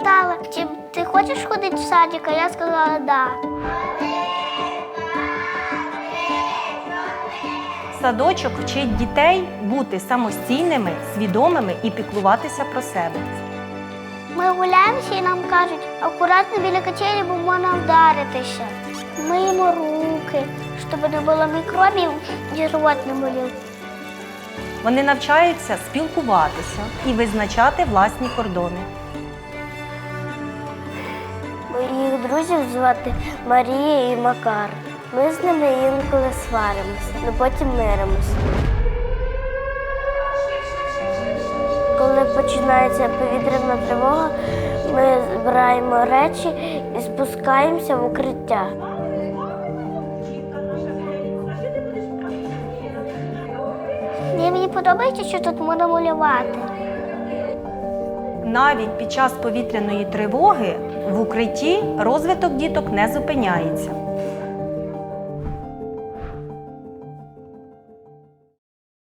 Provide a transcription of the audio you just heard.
запитала, чи ти хочеш ходити в садик, а я сказала «да». Садочок вчить дітей бути самостійними, свідомими і піклуватися про себе. Ми гуляємося і нам кажуть, акуратно біля качелі, бо можна вдаритися. Миємо руки, щоб не було мікробів і живот не болів. Вони навчаються спілкуватися і визначати власні кордони. Моїх друзів звати Марія і Макар. Ми з ними інколи сваримося, але потім миримося. Коли починається повітряна тривога, ми збираємо речі і спускаємося в укриття. Мені подобається, що тут можна малювати. Навіть під час повітряної тривоги в укритті розвиток діток не зупиняється.